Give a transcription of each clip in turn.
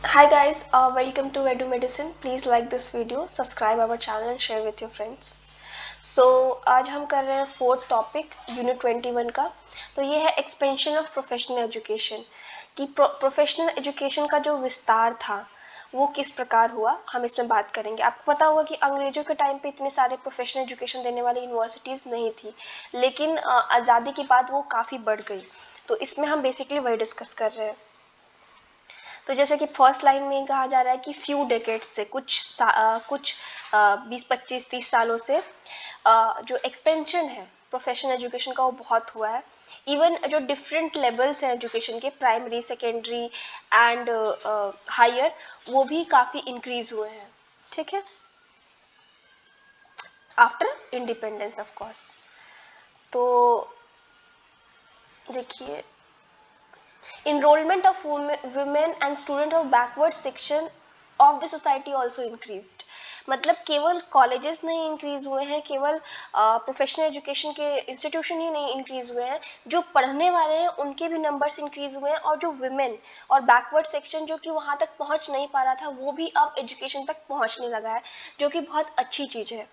Hi guys, welcome to Edu Medicine. Please like this video, subscribe our channel and share with your friends. आज हम कर रहे हैं fourth topic unit 21 का। तो ये है एक्सपेंशन ऑफ प्रोफेशनल एजुकेशन कि प्रोफेशनल एजुकेशन का जो विस्तार था वो किस प्रकार हुआ, हम इसमें बात करेंगे। आपको पता होगा कि अंग्रेजों के टाइम पे इतने सारे प्रोफेशनल एजुकेशन देने वाली यूनिवर्सिटीज़ नहीं थी, लेकिन आज़ादी के बाद वो काफ़ी बढ़ गई। तो इसमें हम बेसिकली वही डिस्कस कर रहे हैं। तो जैसे कि फर्स्ट लाइन में कहा जा रहा है कि फ्यू डेकेड्स से कुछ 20-25-30 सालों से जो एक्सपेंशन है प्रोफेशनल एजुकेशन का वो बहुत हुआ है। इवन जो डिफरेंट लेवल्स हैं एजुकेशन के, प्राइमरी, सेकेंडरी एंड हायर, वो भी काफ़ी इंक्रीज हुए हैं। ठीक है, आफ्टर इंडिपेंडेंस ऑफ कोर्स। तो देखिए, enrollment of women and students of backward section of the society also increased. मतलब केवल कॉलेजेस नहीं इंक्रीज हुए हैं, केवल प्रोफेशनल एजुकेशन के इंस्टीट्यूशन ही नहीं इंक्रीज हुए हैं, जो पढ़ने वाले हैं उनके भी नंबर्स इंक्रीज हुए हैं। और जो विमेन और बैकवर्ड सेक्शन जो कि वहाँ तक पहुँच नहीं पा रहा था, वो भी अब एजुकेशन तक पहुँचने लगा है, जो कि बहुत अच्छी चीज़ है।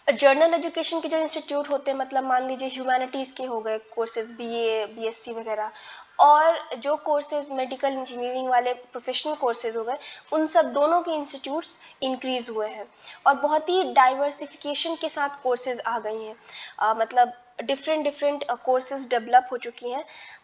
जर्नल एजुकेशन के जो इंस्टीट्यूट होते हैं, मतलब मान लीजिए ह्यूमैनिटीज़ के हो गए कोर्सेज, बीए, बीएससी वगैरह, और जो कोर्सेज मेडिकल इंजीनियरिंग वाले प्रोफेशनल कोर्सेज हो गए, उन सब दोनों के इंस्टीट्यूट्स इंक्रीज हुए हैं और बहुत ही डाइवर्सिफिकेशन के साथ कोर्सेज आ गई हैं। मतलब डिफरेंट कोर्सेज डेवलप हो चुकी हैं।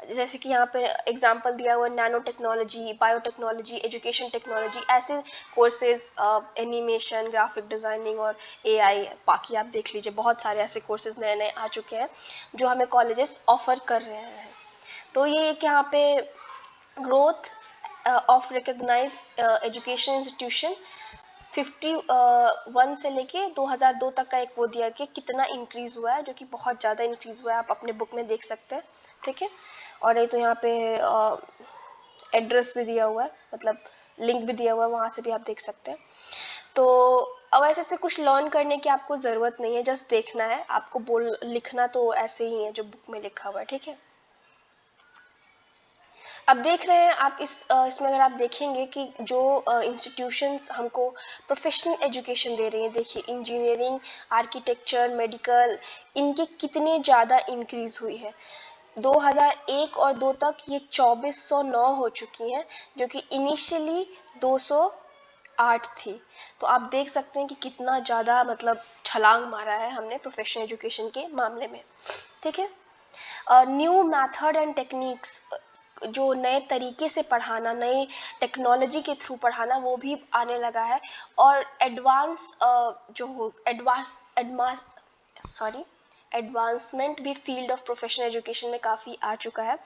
जैसे कि यहाँ पे एग्जांपल दिया हुआ nano technology, biotechnology, education technology, ऐसे कोर्सेज, एनिमेशन, ग्राफिक डिज़ाइनिंग और एआई, बाकी आप देख लीजिए बहुत सारे ऐसे कोर्सेज नए नए आ चुके हैं जो हमें कॉलेजेस ऑफर कर रहे हैं। तो ये एक यहाँ पे growth of recognise education institution 51 से लेके 2002 तक का एक वो दिया कि कितना इंक्रीज हुआ है, जो कि बहुत ज़्यादा इंक्रीज हुआ है। आप अपने बुक में देख सकते हैं। ठीक है, और नहीं तो यहाँ पे एड्रेस भी दिया हुआ है, मतलब लिंक भी दिया हुआ है, वहाँ से भी आप देख सकते हैं। तो अब ऐसे कुछ लर्न करने की आपको ज़रूरत नहीं है, जस्ट देखना है आपको। लिखना तो ऐसे ही है जो बुक में लिखा हुआ है। ठीक है, अब देख रहे हैं आप इसमें अगर आप देखेंगे कि जो इंस्टीट्यूशंस हमको प्रोफेशनल एजुकेशन दे रही हैं, देखिए इंजीनियरिंग, आर्किटेक्चर, मेडिकल, इनकी कितने ज़्यादा इंक्रीज हुई है। 2001 और 2 तक ये 2409 हो चुकी हैं, जो कि इनिशियली 208 थी। तो आप देख सकते हैं कि कितना ज़्यादा मतलब छलांग मारा है हमने प्रोफेशनल एजुकेशन के मामले में। ठीक है, न्यू मेथड एंड टेक्निक्स, जो नए तरीके से पढ़ाना, नई टेक्नोलॉजी के थ्रू पढ़ाना, वो भी आने लगा है। और एडवांसमेंट भी फील्ड ऑफ प्रोफेशनल एजुकेशन में काफ़ी आ चुका है।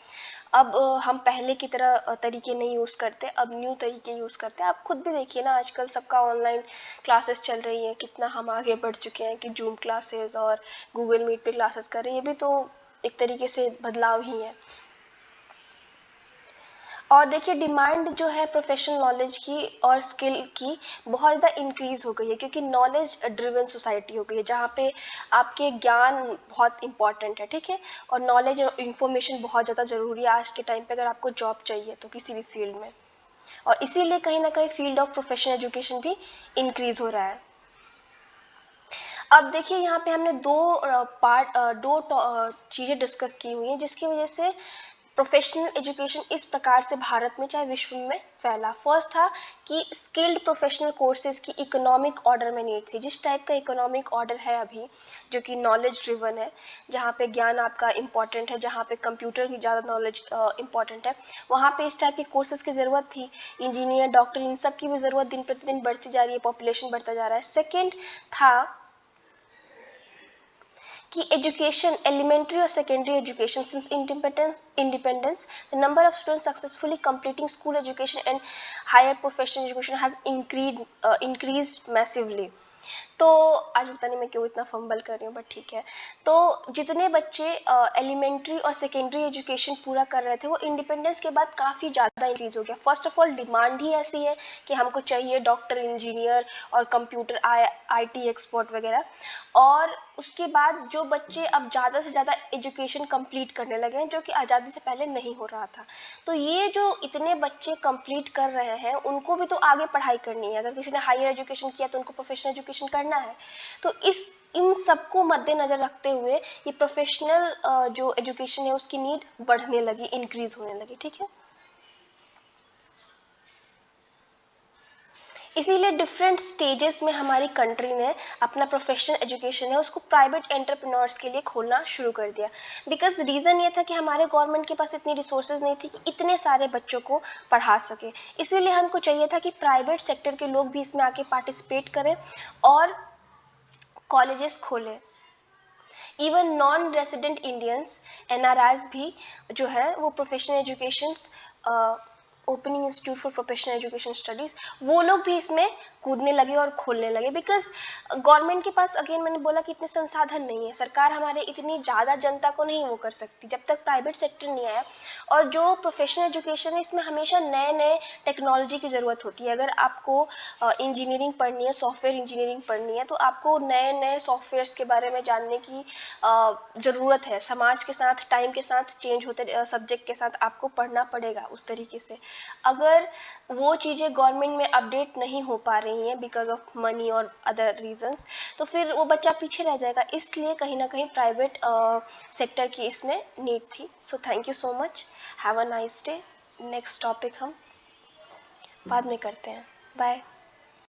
अब हम पहले की तरह तरीके नहीं यूज़ करते, अब न्यू तरीके यूज़ करते हैं। आप खुद भी देखिए ना, आजकल सबका ऑनलाइन क्लासेस चल रही हैं, कितना हम आगे बढ़ चुके हैं कि जूम क्लासेस और गूगल मीट पे क्लासेस कर रहे हैं। ये भी तो एक तरीके से बदलाव ही है। और देखिए, डिमांड जो है प्रोफेशनल नॉलेज की और स्किल की बहुत ज़्यादा इंक्रीज हो गई है, क्योंकि नॉलेज ड्रिवन सोसाइटी हो गई है, जहाँ पे आपके ज्ञान बहुत इंपॉर्टेंट है। ठीक है, और नॉलेज और इंफॉर्मेशन बहुत ज़्यादा ज़रूरी है आज के टाइम पे, अगर आपको जॉब चाहिए तो किसी भी फील्ड में। और इसीलिए कहीं ना कहीं फील्ड ऑफ प्रोफेशनल एजुकेशन भी इंक्रीज हो रहा है। अब देखिए, यहाँ पे हमने दो चीज़ें डिस्कस की हुई हैं जिसकी वजह से प्रोफेशनल एजुकेशन इस प्रकार से भारत में चाहे विश्व में फैला। फर्स्ट था कि स्किल्ड प्रोफेशनल कोर्सेज की इकोनॉमिक ऑर्डर में नीड थी। जिस टाइप का इकोनॉमिक ऑर्डर है अभी, जो कि नॉलेज ड्रिवन है, जहाँ पे ज्ञान आपका इंपॉर्टेंट है, जहाँ पे कंप्यूटर की ज़्यादा नॉलेज इंपॉर्टेंट है, वहाँ पे इस टाइप के कोर्सेज की ज़रूरत थी। इंजीनियर, डॉक्टर, इन सब की भी ज़रूरत दिन प्रतिदिन बढ़ती जा रही है, पॉपुलेशन बढ़ता जा रहा है। सेकेंड था कि एजुकेशन, एलिमेंट्री और secondary education, since independence the number of students successfully completing school education and higher professional education has increased massively। तो आज पता नहीं मैं क्यों इतना फंबल कर रही हूँ, बट ठीक है। तो जितने बच्चे एलिमेंट्री और सेकेंडरी एजुकेशन पूरा कर रहे थे, वो इंडिपेंडेंस के बाद काफ़ी ज़्यादा इंक्रीज हो गया। फर्स्ट ऑफ ऑल डिमांड ही ऐसी है कि हमको चाहिए डॉक्टर, इंजीनियर और कंप्यूटर, आईटी एक्सपर्ट वगैरह। और उसके बाद जो बच्चे अब ज़्यादा से ज़्यादा एजुकेशन कंप्लीट करने लगे हैं, जो कि आज़ादी से पहले नहीं हो रहा था। तो ये जो इतने बच्चे कंप्लीट कर रहे हैं, उनको भी तो आगे पढ़ाई करनी है। अगर किसी ने हायर एजुकेशन किया तो उनको प्रोफेशनल एजुकेशन करना है। तो इन सबको मद्देनज़र रखते हुए ये प्रोफेशनल जो एजुकेशन है उसकी नीड बढ़ने लगी, इंक्रीज होने लगी। ठीक है, इसीलिए डिफरेंट स्टेजेस में हमारी कंट्री ने अपना प्रोफेशनल एजुकेशन है उसको प्राइवेट एंटरप्रेन्योर्स के लिए खोलना शुरू कर दिया। बिकॉज रीज़न ये था कि हमारे गवर्नमेंट के पास इतनी रिसोर्सेज नहीं थी कि इतने सारे बच्चों को पढ़ा सके। इसीलिए हमको चाहिए था कि प्राइवेट सेक्टर के लोग भी इसमें आके पार्टिसिपेट करें और कॉलेजेस खोलें। Even non resident Indians NRIs भी जो है वो professional education opening institute for professional education studies वो लोग भी इसमें कूदने लगे और खोलने लगे। बिकॉज गवर्नमेंट के पास अगेन मैंने बोला कि इतने संसाधन नहीं है, सरकार हमारे इतनी ज़्यादा जनता को नहीं वो कर सकती जब तक प्राइवेट सेक्टर नहीं आया। और जो प्रोफेशनल एजुकेशन है इसमें हमेशा नए नए टेक्नोलॉजी की ज़रूरत होती है। अगर आपको इंजीनियरिंग पढ़नी है, सॉफ्टवेयर इंजीनियरिंग पढ़नी है, तो आपको नए नए सॉफ्टवेयर्स के बारे में जानने की ज़रूरत है। समाज के साथ, टाइम के साथ चेंज होते सब्जेक्ट के साथ आपको पढ़ना पड़ेगा उस तरीके से। अगर वो चीज़ें गवर्नमेंट में अपडेट नहीं हो पा रही हैं बिकॉज ऑफ मनी और अदर रीजंस, तो फिर वो बच्चा पीछे रह जाएगा। इसलिए कहीं ना कहीं प्राइवेट सेक्टर की इसमें नीड थी। So thank you so much, have a nice day. Next topic हम बाद में करते हैं। बाय।